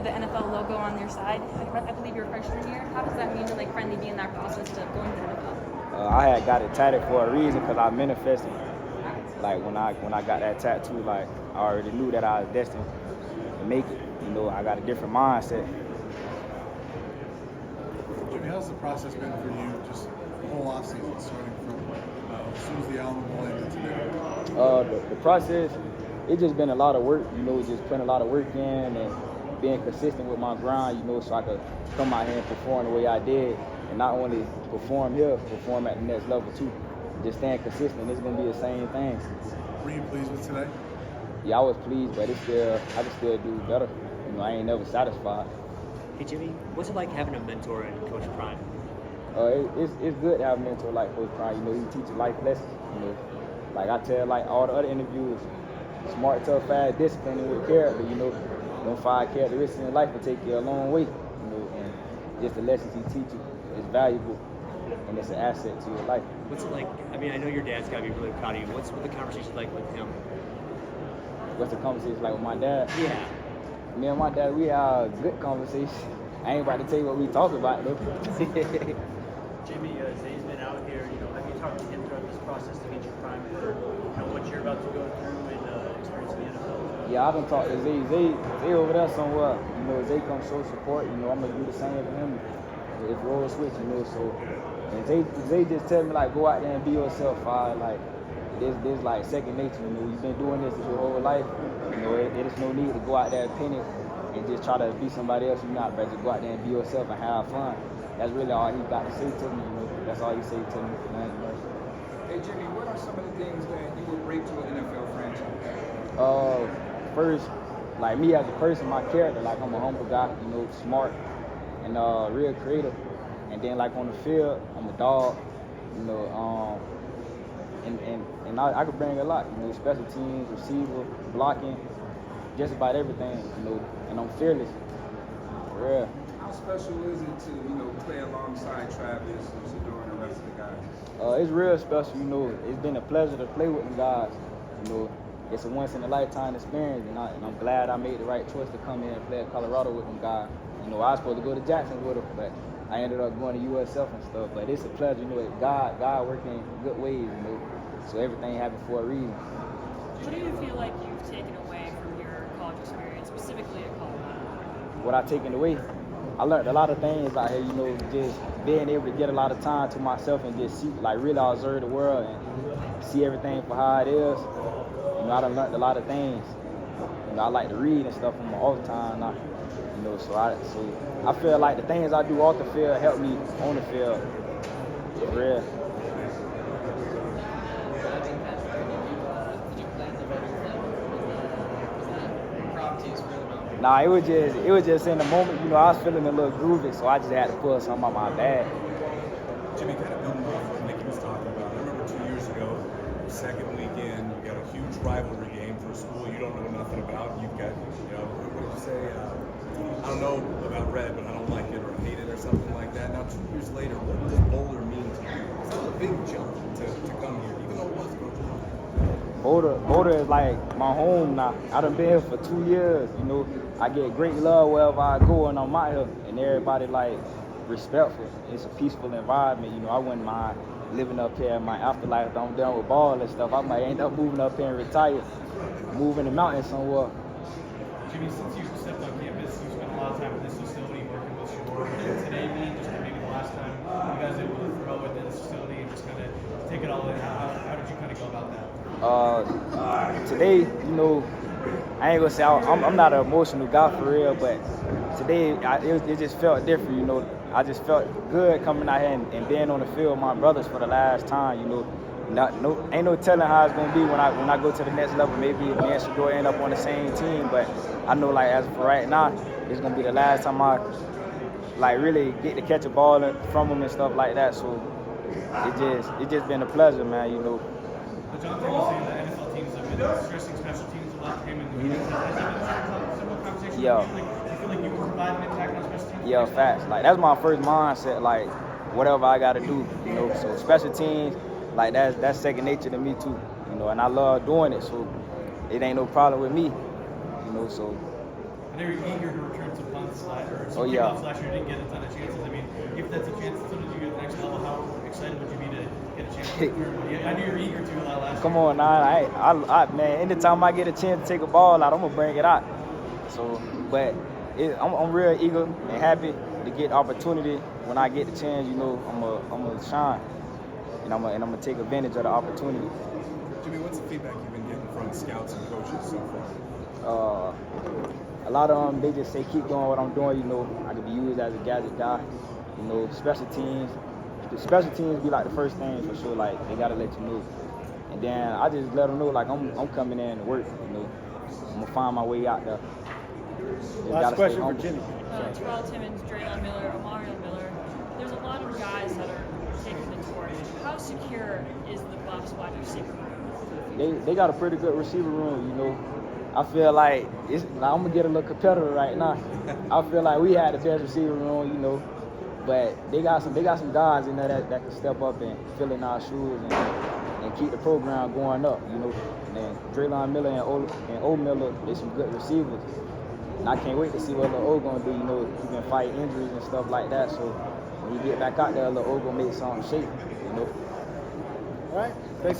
have the NFL logo on your side. I believe your freshman year. How does that mean to like finally be in that process to going to the NFL? I had got it tatted for a reason because I manifested. Like when I got that tattoo, like I already knew that I was destined to make it. I got a different mindset. Jimmy, how's the process been for you, just the whole offseason, starting from as soon as the Alamo Bowl ended today? The process, it's just been a lot of work, just putting a lot of work in and being consistent with my grind, so I could come out here and perform the way I did, and not only perform here, perform at the next level too. Just staying consistent, it's gonna be the same thing. Were you pleased with today? Yeah, I was pleased, but I can still do better. I ain't never satisfied. Hey Jimmy, what's it like having a mentor in Coach Prime? It's good to have a mentor like Coach Prime. He teaches life lessons. Like I tell like all the other interviewers, smart, tough, fast, disciplined, with character. Them 5 characteristics in life will take you a long way. And just the lessons he teaches is valuable, and it's an asset to your life. What's it like? I mean, I know your dad's got to be really proud of you. What's the conversation like with him? What's the conversation like with my dad? Yeah. Me and my dad, we have a good conversation. I ain't about to tell you what we talk about though. Jimmy, Zay's been out here. Have you talked to him throughout this process to get you primed for what you're about to go through and experience in the NFL? Yeah, I done talked to Zay. Zay over there somewhere. Zay come show support. I'm gonna do the same for him. It's role switch, So, and Zay just tell me like go out there and be yourself. Like this like second nature. You've been doing this your whole life. There's no need to go out there and pin it and just try to be somebody else you're not, but just go out there and be yourself and have fun. That's really all he got to say to me. That's all he say to me. Hey Jimmy, what are some of the things that you would bring to an NFL franchise? First, like me as a person, my character, like I'm a humble guy, smart and real creative. And then like on the field, I'm a dog, and I could bring a lot, special teams, receiver, blocking, just about everything, and I'm fearless. For real. How special is it to, play alongside Travis and Shador and the rest of the guys? It's real special, It's been a pleasure to play with them guys. It's a once in a lifetime experience, and I'm glad I made the right choice to come here and play at Colorado with them guys. I was supposed to go to Jackson with them, but I ended up going to USF and stuff. But it's a pleasure, God working in good ways, So everything happened for a reason. What do you feel like you've taken away from your college experience, specifically at Colorado? What I've taken away, I learned a lot of things out here, just being able to get a lot of time to myself and just see, like really observe the world and see everything for how it is. I done learned a lot of things. I like to read and stuff all the time now. So I feel like the things I do off the field help me on the field. For real. Nah, it was just in the moment, I was feeling a little groovy, so I just had to pull something out my bag. Jimmy, kind of building off what Mickey was talking about. I remember 2 years ago, second weekend, you got a huge rivalry game for a school you don't know nothing about. You've got, what did you say? I don't know about red, but I don't like it or hate it or something like that. Now, 2 years later, what does Boulder mean to you? It's not a big jump to come here, even though it was Coach Prime. Boulder is like my home now. I done been here for 2 years, I get great love wherever I go and I'm out here, and everybody like respectful. It's a peaceful environment, I wouldn't mind living up here in my afterlife. If I'm done with ball and stuff, I might end up moving up here and retire, move in the mountains somewhere. Jimmy, since you stepped on campus, you spent a lot of time in this facility working with Shador. Did today mean just maybe the last time you guys able to throw in this facility and just kind of take it all in? How did you kind of go about that? Today, I ain't gonna say I'm not an emotional guy for real, but today it just felt different. I just felt good coming out here and being on the field with my brothers for the last time. Ain't no telling how it's gonna be when I go to the next level. Maybe me and Shador end up on the same team, but I know like as for right now, it's gonna be the last time I like really get to catch a ball from them and stuff like that. So it just been a pleasure, man. But John was saying that NFL teams have been stressing special teams a lot for him in the meetings. Has that been some conversation? Yeah. Do you feel like you can provide an impact on special teams? Yeah, facts. Like that's my first mindset. Like whatever I gotta do, So special teams, like that's second nature to me too, And I love doing it, so it ain't no problem with me, So. I know you're eager to return to Oh, yeah. kickoffs last year, didn't get a ton of chances. I mean, if that's a chance to sort of do at the next level, how excited would you be to get a chance to return? I knew you were eager to last Come year. on, I, man. Anytime I get a chance to take a ball out, I'm gonna bring it out. So, but I'm real eager and happy to get opportunity. When I get the chance, you know, I'm gonna shine, and I'm gonna take advantage of the opportunity. Jimmy, what's the feedback you've been getting from scouts and coaches so far? A lot of them, they just say keep doing what I'm doing. You know, I could be used as a gadget guy. You know, special teams. The special teams be like the first thing for sure. Like they gotta let you know. And then I just let them know like I'm coming in to work. You know, I'm gonna find my way out there. Just Last gotta stay question for humble. Jimmy. Terrell Timmons, Draylon Miller, Mario Miller. There's a lot of guys that are taking the torch. How secure is the Buffs wide receiver room? They got a pretty good receiver room, you know. I feel like I'm gonna get a little competitor right now. I feel like we had the best receiver room, you know, but they got some guys in there that can step up and fill in our shoes and keep the program going up, you know. And Draylon Miller and O Miller, they some good receivers. And I can't wait to see what Lil O gonna do, you know. He been fighting injuries and stuff like that, so when he get back out there, Lil O gonna make something shape, you know. All right. Thanks.